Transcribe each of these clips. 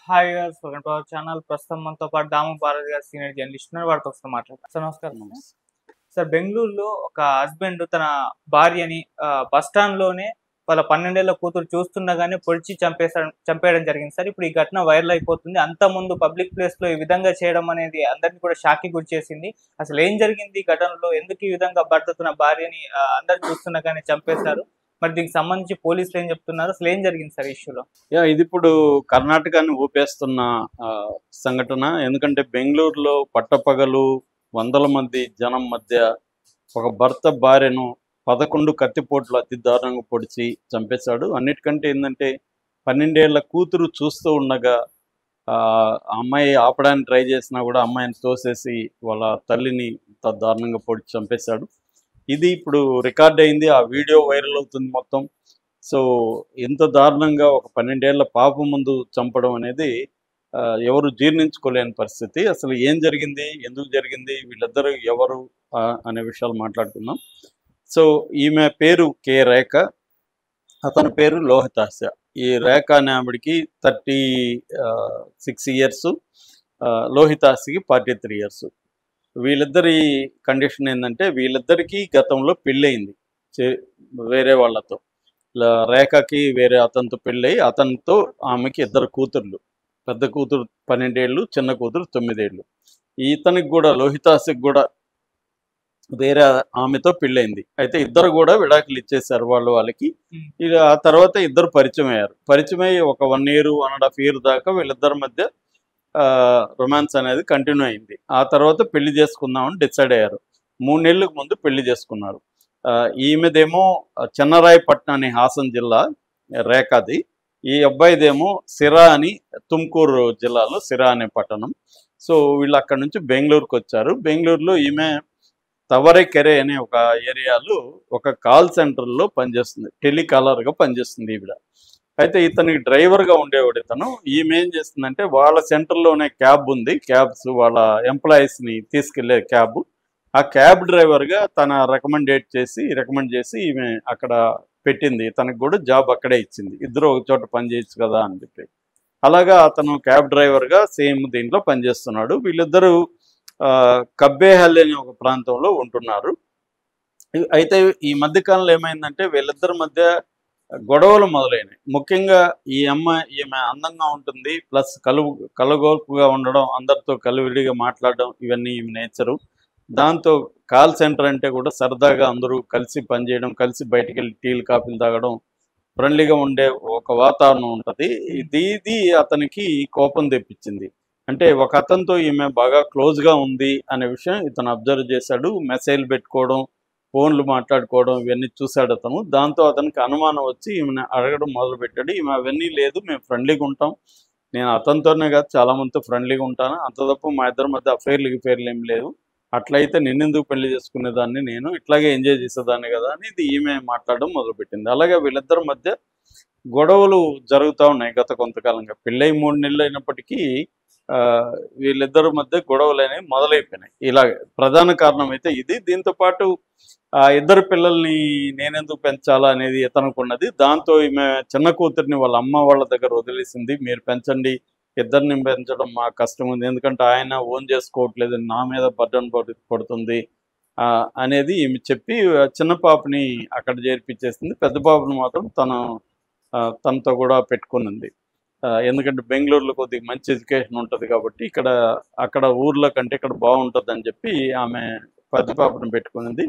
Hi guys, welcome to our channel. ప్రస్తుతం మనతో పాటు దాము భారతి గారు సీనియర్ జర్నలిస్ట్ ఉన్నారు. వారితో ఒకసారి మాట్లాడతాం. సార్ నమస్కారం. సార్, బెంగళూరులో ఒక హస్బెండ్ తన భార్యని బస్ స్టాండ్ లోనే వాళ్ళ 12 ఏళ్ల కూతురు చూస్తుండగానే పొడిచి చంపేయడం జరిగింది సార్. ఇప్పుడు ఈ ఘటన వైరల్ అయిపోతుంది. అంతకుముందు పబ్లిక్ ప్లేస్ లో ఈ విధంగా చేయడం అనేది అందరిని కూడా షాక్ కి గురి చేసింది. అసలు ఏం జరిగింది ఈ ఘటనలో? ఎందుకు ఈ విధంగా భర్త తన భార్యని అందరు చూస్తుండగానే చంపేశారు? మరి దీనికి సంబంధించి పోలీసులు ఏం చెప్తున్నారు? అసలు ఏం జరిగింది సార్ ఇష్యూలో? ఇది ఇప్పుడు కర్ణాటకని ఊపేస్తున్న సంఘటన. ఎందుకంటే బెంగళూరులో పట్టపగలు వందల మంది జనం మధ్య ఒక భర్త భార్యను 11 కత్తిపోట్లు అతి దారుణంగా పొడిచి చంపేశాడు. అన్నిటికంటే ఏంటంటే 12 ఏళ్ల కూతురు చూస్తూ ఉండగా అమ్మాయి ఆపడానికి ట్రై చేసినా కూడా అమ్మాయిని తోసేసి వాళ్ళ తల్లిని దారుణంగా పొడిచి చంపేశాడు. ఇది ఇప్పుడు రికార్డ్ అయింది. ఆ వీడియో వైరల్ అవుతుంది మొత్తం. సో ఇంత దారుణంగా ఒక 12 ఏళ్ల పాప ముందు చంపడం అనేది ఎవరు జీర్ణించుకోలేని పరిస్థితి. అసలు ఏం జరిగింది, ఎందుకు జరిగింది, వీళ్ళిద్దరు ఎవరు అనే విషయాలు మాట్లాడుకుందాం. సో ఈమె పేరు కే రేఖ, అతని పేరు లోహితాశ. ఈ రేఖ అనే ఆవిడికి 36 ఇయర్స్, లోహితాశకి 43 ఇయర్స్. వీళ్ళిద్దరి కండిషన్ ఏంటంటే వీళ్ళిద్దరికీ గతంలో పెళ్ళయింది వేరే వాళ్ళతో. రేఖకి వేరే అతనితో పెళ్ళయి అతనితో ఆమెకి 2 కూతుర్లు. పెద్ద కూతురు 12 ఏళ్ళు, చిన్న కూతురు 9 ఏళ్ళు. ఇతనికి కూడా లోహితాశకి కూడా వేరే ఆమెతో పెళ్ళైంది. అయితే ఇద్దరు కూడా విడాకులు ఇచ్చేసారు వాళ్ళకి. ఇక ఆ తర్వాత ఇద్దరు పరిచయం అయ్యారు. పరిచయం అయ్యి ఒక 1 ఇయర్ 1.5 ఇయర్ దాకా వీళ్ళిద్దరి మధ్య రొమాన్స్ అనేది కంటిన్యూ అయింది. ఆ తర్వాత పెళ్లి చేసుకుందామని డిసైడ్ అయ్యారు. 3 నెలలకు ముందు పెళ్లి చేసుకున్నారు. ఈమెదేమో చెన్నరాయపట్నం అని హాసన్ జిల్లా రేఖది. ఈ అబ్బాయిదేమో సిరా అని తుమ్కూరు జిల్లాలో సిరా అనే పట్టణం. సో వీళ్ళు అక్కడ నుంచి బెంగళూరుకు వచ్చారు. బెంగళూరులో ఈమె తవరెకెరే అనే ఒక ఏరియాలో ఒక కాల్ సెంటర్లో పనిచేస్తుంది, టెలికాలర్గా పనిచేస్తుంది ఈవిడ. అయితే ఇతనికి డ్రైవర్గా ఉండేవాడు ఇతను. ఈమె ఏం చేస్తుందంటే వాళ్ళ సెంటర్లోనే క్యాబ్ ఉంది, క్యాబ్స్ వాళ్ళ ఎంప్లాయీస్ని తీసుకెళ్లే క్యాబ్. ఆ క్యాబ్ డ్రైవర్గా తన రికమెండ్ చేసి ఈమె అక్కడ పెట్టింది. తనకు కూడా జాబ్ అక్కడే ఇచ్చింది. ఇద్దరు ఒక చోట పని చేయొచ్చు కదా అని చెప్పి. అలాగా అతను క్యాబ్ డ్రైవర్గా సేమ్ దీంట్లో పనిచేస్తున్నాడు. వీళ్ళిద్దరూ కబ్బేహల్లి అనే ఒక ప్రాంతంలో ఉంటున్నారు. అయితే ఈ మధ్యకాలంలో ఏమైందంటే వీళ్ళిద్దరి మధ్య గొడవలు మొదలైనవి. ముఖ్యంగా ఈమె అందంగా ఉంటుంది, ప్లస్ కలగోల్పుగా ఉండడం, అందరితో కలివిడిగా మాట్లాడడం, ఇవన్నీ ఈమె నేచరు. దాంతో కాల్ సెంటర్ అంటే కూడా సరదాగా అందరూ కలిసి పనిచేయడం, కలిసి బయటికి వెళ్ళి టీలు కాఫీలు తాగడం, ఫ్రెండ్లీగా ఉండే ఒక వాతావరణం ఉంటుంది. ఇది అతనికి కోపం తెప్పించింది. అంటే ఒక అతనితో ఈమె బాగా క్లోజ్గా ఉంది అనే విషయం ఇతను అబ్జర్వ్ చేశాడు. మెసేజ్లు పెట్టుకోవడం, ఫోన్లు మాట్లాడుకోవడం ఇవన్నీ చూశాడు అతను. దాంతో అతనికి అనుమానం వచ్చి ఈమెను అడగడం మొదలుపెట్టాడు. ఈమె అవన్నీ లేదు, మేము ఫ్రెండ్లీగా ఉంటాం, నేను అతనితోనే కాదు చాలామందితో ఫ్రెండ్లీగా ఉంటాను, అంత తప్ప మా ఇద్దరి మధ్య అఫైర్లు ఏం లేవు, అట్లయితే నిన్నెందుకు పెళ్లి చేసుకునేదాన్ని, నేను ఇట్లాగే ఎంజాయ్ చేసేదాన్ని కదా అని ఇది ఈమె మాట్లాడడం మొదలుపెట్టింది. అలాగే వీళ్ళిద్దరి మధ్య గొడవలు జరుగుతూ ఉన్నాయి గత కొంతకాలంగా. పెళ్ళై 3 నెలలు అయినప్పటికీ వీళ్ళిద్దరి మధ్య గొడవలు అనేవి మొదలైపోయినాయి. ఇలాగే ప్రధాన కారణం అయితే ఇది. దీంతో పాటు ఇద్దరు పిల్లల్ని నేనెందుకు పెంచాలా అనేది ఇతనుకున్నది. దాంతో ఈమె చిన్న కూతుర్ని వాళ్ళ అమ్మ వాళ్ళ దగ్గర వదిలేసింది. మీరు పెంచండి, ఇద్దరిని పెంచడం మాకు కష్టం ఉంది, ఎందుకంటే ఆయన ఓన్ చేసుకోవట్లేదు, నా మీద బర్డన్ పడుతుంది అనేది ఈమె చెప్పి చిన్న పాపని అక్కడ చేర్పించేసింది. పెద్ద పాపను మాత్రం తనతో కూడా పెట్టుకునింది. ఎందుకంటే బెంగళూరులో కొద్దిగా మంచి ఎడ్యుకేషన్ ఉంటుంది కాబట్టి అక్కడ ఊర్లో కంటే ఇక్కడ బాగుంటుంది అని చెప్పి ఆమె పెద్ద పాపను పెట్టుకునింది.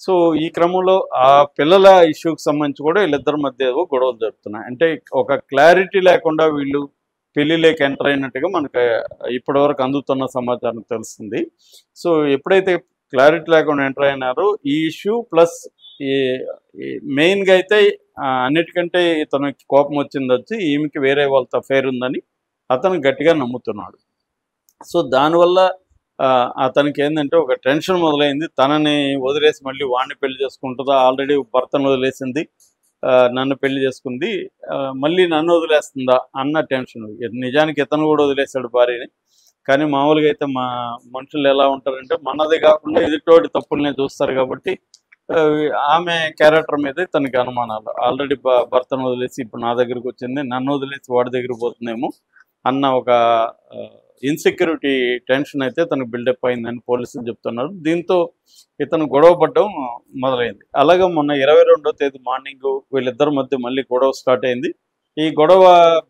సో ఈ క్రమంలో ఆ పిల్లల ఇష్యూకి సంబంధించి కూడా వీళ్ళిద్దరి మధ్య గొడవలు జరుగుతున్నాయి. అంటే ఒక క్లారిటీ లేకుండా వీళ్ళు పెళ్లిలోకి ఎంటర్ అయినట్టుగా మనకు ఇప్పటివరకు అందుతున్న సమాచారం తెలుస్తుంది. సో ఎప్పుడైతే క్లారిటీ లేకుండా ఎంటర్ అయినారో ఈ ఇష్యూ ప్లస్ ఈ మెయిన్గా అయితే అన్నిటికంటే ఇతనికి కోపం వచ్చి ఈమెకి వేరే వాళ్ళతో అఫైర్ ఉందని అతను గట్టిగా నమ్ముతున్నాడు. సో దానివల్ల అతనికి ఏంటంటే ఒక టెన్షన్ మొదలైంది. తనని వదిలేసి మళ్ళీ వాడిని పెళ్లి చేసుకుంటుందా, ఆల్రెడీ భర్తను వదిలేసింది, నన్ను పెళ్లి చేసుకుంది, మళ్ళీ నన్ను వదిలేస్తుందా అన్న టెన్షన్. నిజానికి ఇతను కూడా వదిలేశాడు భార్యని. కానీ మామూలుగా అయితే మా మనుషులు ఎలా ఉంటారంటే మనది కాకుండా ఎదుటోటి తప్పుల్నే చూస్తారు కాబట్టి ఆమె క్యారెక్టర్ మీద తనకి అనుమానాలు. ఆల్రెడీ భర్తను వదిలేసి ఇప్పుడు నా దగ్గరకు వచ్చింది, నన్ను వదిలేసి వాడి దగ్గర పోతుందేమో అన్న ఒక ఇన్సెక్యూరిటీ టెన్షన్ అయితే తనకు బిల్డప్ అయిందని పోలీసులు చెప్తున్నారు. దీంతో ఇతను గొడవ పడడం మొదలైంది. అలాగే మొన్న 22వ తేదీ మార్నింగ్ వీళ్ళిద్దరి మధ్య మళ్ళీ గొడవ స్టార్ట్ అయింది. ఈ గొడవ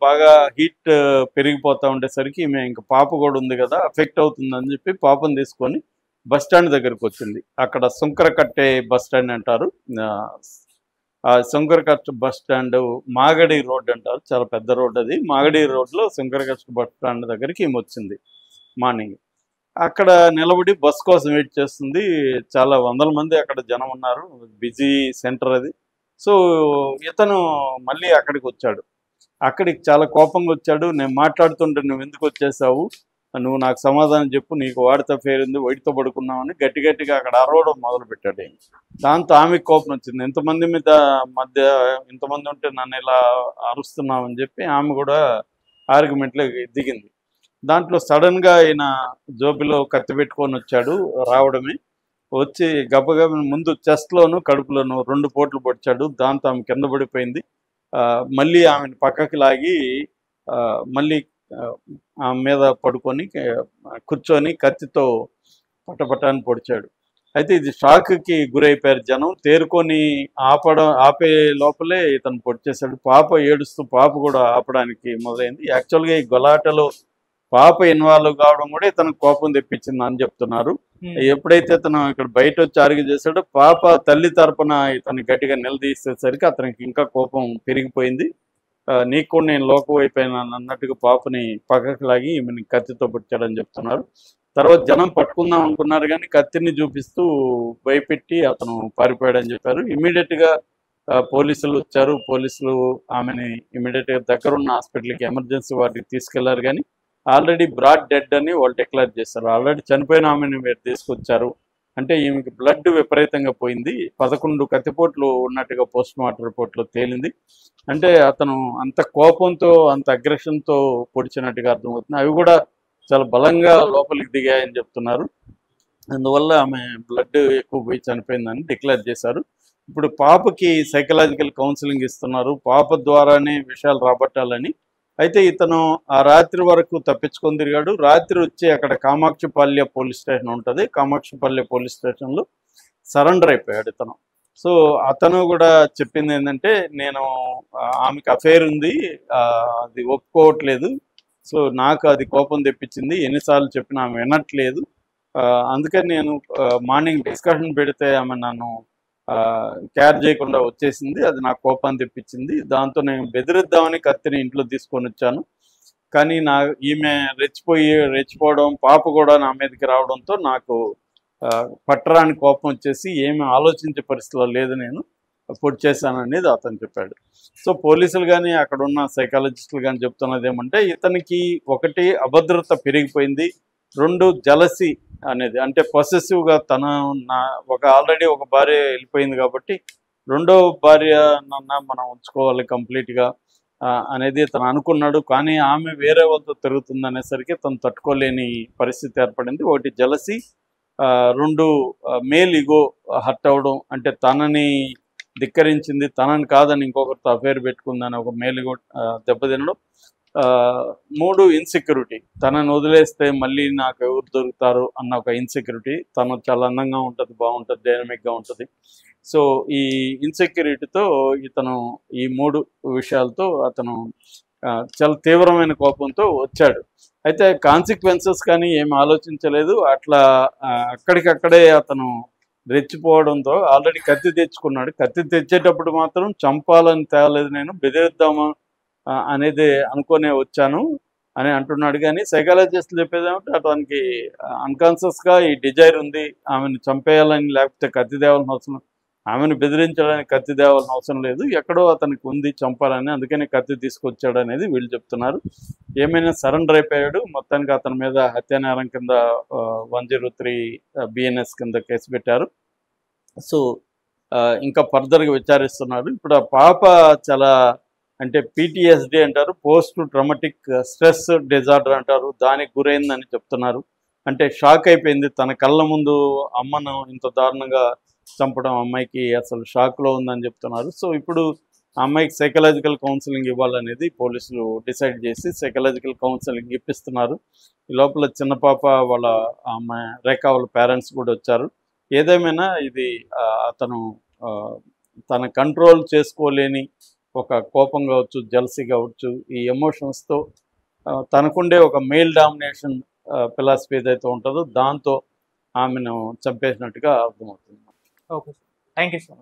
బాగా హీట్ పెరిగిపోతూ ఉండేసరికి ఈమె ఇంకా పాప కూడా ఉంది కదా, అఫెక్ట్ అవుతుందని చెప్పి పాపను తీసుకొని బస్ స్టాండ్ దగ్గరికి వచ్చింది. అక్కడ సుంకరకట్టె బస్ స్టాండ్ అంటారు. ఆ శంకరకట్ట బస్ స్టాండ్ మాగడి రోడ్ అంటారు, చాలా పెద్ద రోడ్ అది. మాగడి రోడ్లో శంకరకట్ట బస్ స్టాండ్ దగ్గరికి ఈమె వచ్చింది మార్నింగ్. అక్కడ నిలబడి బస్ కోసం వెయిట్ చేస్తుంది. చాలా వందల మంది అక్కడ జనం ఉన్నారు, బిజీ సెంటర్ అది. సో ఇతను మళ్ళీ అక్కడికి వచ్చాడు. అక్కడికి చాలా కోపంగా వచ్చాడు. నేను మాట్లాడుతుంటే నువ్వు ఎందుకు వచ్చేసావు, నువ్వు నాకు సమాధానం చెప్పు, నీకు వాడితో పేరుంది, వైటితో పడుకున్నావని గట్టి గట్టిగా అక్కడ అరవడం మొదలుపెట్టాడు. దాంతో ఆమెకు కోపం వచ్చింది. ఇంతమంది మధ్య ఇంతమంది ఉంటే నన్ను ఇలా అరుస్తున్నామని చెప్పి ఆమె కూడా ఆర్గ్యుమెంట్లో దిగింది. దాంట్లో సడన్గా ఆయన జోబిలో కత్తి పెట్టుకొని వచ్చాడు. రావడమే వచ్చి గబగబ ముందు చెస్ట్లోను కడుపులోను 2 పోట్లు పొడిచాడు. దాంతో ఆమె కింద పడిపోయింది. మళ్ళీ ఆమెను పక్కకి లాగి మళ్ళీ ఆమె మీద పడుకొని కూర్చొని కత్తితో పటపటాన్ని పొడిచాడు. అయితే ఇది షాక్కి గురైపోయారు జనం. తేరుకొని ఆపే లోపలే ఇతను పొడిచేశాడు. పాప ఏడుస్తూ పాప కూడా ఆపడానికి మొదలైంది. యాక్చువల్గా ఈ గొలాటలో పాప ఇన్వాల్వ్ కావడం కూడా ఇతనికి కోపం తెప్పించింది అని చెప్తున్నారు. ఎప్పుడైతే ఇతను ఇక్కడ బయట వచ్చి ఆర్గ్యూ చేశాడో పాప తల్లి తరపున ఇతను గట్టిగా నిలదీసేసరికి అతనికి ఇంకా కోపం పెరిగిపోయింది. నీకు కూడా నేను లోకం అయిపోయినాను అన్నట్టుగా పాపని పక్కకి లాగి ఈమెని కత్తితో పుట్టాడని చెప్తున్నారు. తర్వాత జనం పట్టుకుందాం అనుకున్నారు కానీ కత్తిని చూపిస్తూ భయపెట్టి అతను పారిపోయాడని చెప్పారు. ఇమీడియట్గా పోలీసులు వచ్చారు. పోలీసులు ఆమెని ఇమీడియట్గా దగ్గరున్న హాస్పిటల్కి ఎమర్జెన్సీ వార్డుకి తీసుకెళ్లారు. కానీ ఆల్రెడీ బ్రాడ్ డెడ్ అని వాళ్ళు డిక్లేర్ చేశారు. ఆల్రెడీ చనిపోయిన ఆమెను మీరు తీసుకొచ్చారు అంటే ఈమెకి బ్లడ్ విపరీతంగా పోయింది. 11 కత్తిపోట్లు ఉన్నట్టుగా పోస్ట్ మార్టం రిపోర్ట్లో తేలింది. అంటే అతను అంత కోపంతో అంత అగ్రెషన్తో పొడిచినట్టుగా అర్థమవుతుంది. అవి కూడా చాలా బలంగా లోపలికి దిగాయని చెప్తున్నారు. అందువల్ల ఆమె బ్లడ్ ఎక్కువ పోయి చనిపోయిందని డిక్లేర్ చేశారు. ఇప్పుడు పాపకి సైకలాజికల్ కౌన్సిలింగ్ ఇస్తున్నారు. పాప ద్వారానే విషయాలు రాబట్టాలని. అయితే ఇతను ఆ రాత్రి వరకు తప్పించుకొని తిరిగాడు. రాత్రి వచ్చి అక్కడ కామాక్షిపల్లె పోలీస్ స్టేషన్ ఉంటుంది. కామాక్షిపల్లె పోలీస్ స్టేషన్లో సరెండర్ అయిపోయాడు ఇతను. సో అతను కూడా చెప్పింది ఏంటంటే నేను ఆమెకు అఫైర్ ఉంది, అది ఒప్పుకోవట్లేదు. సో నాకు అది కోపం తెప్పించింది, ఎన్నిసార్లు చెప్పినా ఆమె వినట్లేదు. అందుకని నేను మార్నింగ్ డిస్కషన్ పెడితే ఆమె నన్ను కేర్ చేయకుండా వచ్చేసింది, అది నాకు కోపాన్ని తెప్పించింది. దాంతో నేను బెదిరిద్దామని కత్తిని ఇంట్లో తీసుకొని వచ్చాను. కానీ ఈమె రెచ్చిపోవడం పాప కూడా నా మీదకి రావడంతో నాకు పట్టరాని కోపం వచ్చేసి ఏమి ఆలోచించే పరిస్థితిలో లేదు, నేను పొడి చేశాను అనేది అతను చెప్పాడు. సో పోలీసులు కానీ అక్కడ ఉన్న సైకాలజిస్టులు కానీ చెప్తున్నది ఏమంటే ఇతనికి ఒకటి అభద్రత పెరిగిపోయింది, 2 జలసి అనేది అంటే పొసెసివ్గా ఆల్రెడీ ఒక భార్య వెళ్ళిపోయింది కాబట్టి రెండో భార్య మనం ఉంచుకోవాలి కంప్లీట్గా అనేది తను అనుకున్నాడు. కానీ ఆమె వేరే వాళ్ళతో తిరుగుతుంది అనేసరికి తను తట్టుకోలేని పరిస్థితి ఏర్పడింది. ఒకటి జలసి, 2 మేల్ ఇగో హర్ట్ అవ్వడం, అంటే తనని ధిక్కరించింది, తనని కాదని ఇంకొకరితో అఫేర్ పెట్టుకుందని ఒక మేల్ ఇగో దెబ్బతినడం. 3 ఇన్సెక్యూరిటీ, తనని వదిలేస్తే మళ్ళీ నాకు ఎవరు దొరుకుతారు అన్న ఒక ఇన్సెక్యూరిటీ. తను చాలా అందంగా ఉంటుంది, బాగుంటుంది, డైనమిక్గా ఉంటుంది. సో ఈ ఇన్సెక్యూరిటీతో ఇతను ఈ 3 విషయాలతో అతను చాలా తీవ్రమైన కోపంతో వచ్చాడు. అయితే కాన్సిక్వెన్సెస్ కానీ ఏమి ఆలోచించలేదు. అట్లా అక్కడికక్కడే అతను రెచ్చిపోవడంతో ఆల్రెడీ కత్తి తెచ్చుకున్నాడు. కత్తి తెచ్చేటప్పుడు మాత్రం చంపాలని తేలేదు, నేను బెదిరిద్దామా అనేది అనుకునే వచ్చాను అని అంటున్నాడు. కానీ సైకాలజిస్టులు చెప్పేది ఏమంటే అతనికి అన్కాన్షియస్గా ఈ డిజైర్ ఉంది, ఆమెను చంపేయాలని లేకపోతే కత్తి తేవాల్సిన అవసరం, ఆమెను బెదిరించడానికి కత్తి తేవాల్సిన అవసరం లేదు, ఎక్కడో అతనికి ఉంది చంపాలని, అందుకని కత్తి తీసుకొచ్చాడు అనేది వీళ్ళు చెప్తున్నారు. ఏమైనా సరెండర్ అయిపోయాడు. మొత్తానికి అతని మీద హత్యానేరం కింద 103 BNS కింద కేసు పెట్టారు. సో ఇంకా ఫర్దర్గా విచారిస్తున్నారు. ఇప్పుడు ఆ పాప చాలా అంటే PTSD అంటారు, పోస్ట్ ట్రామాటిక్ స్ట్రెస్ డిజార్డర్ అంటారు, దానికి గురైందని చెప్తున్నారు. అంటే షాక్ అయిపోయింది, తన కళ్ళ ముందు అమ్మను ఇంత దారుణంగా చంపడం అమ్మాయికి అసలు షాక్లో ఉందని చెప్తున్నారు. సో ఇప్పుడు ఆ అమ్మాయికి సైకలాజికల్ కౌన్సిలింగ్ ఇవ్వాలనేది పోలీసులు డిసైడ్ చేసి సైకలాజికల్ కౌన్సిలింగ్ ఇప్పిస్తున్నారు. ఈ లోపల చిన్న పాప వాళ్ళ అమ్మాయి రేఖ వాళ్ళ పేరెంట్స్ కూడా వచ్చారు. ఏదేమైనా ఇది అతను తన కంట్రోల్ చేసుకోలేని ఒక కోపం కావచ్చు, జెలసీ కావచ్చు, ఈ ఎమోషన్స్తో తనకుండే ఒక మేల్ డామినేషన్ ఫిలాసఫీ ఏదైతే ఉంటుందో దాంతో ఆమెను చంపేసినట్టుగా అర్థమవుతుంది. Okay sir, thank you so much.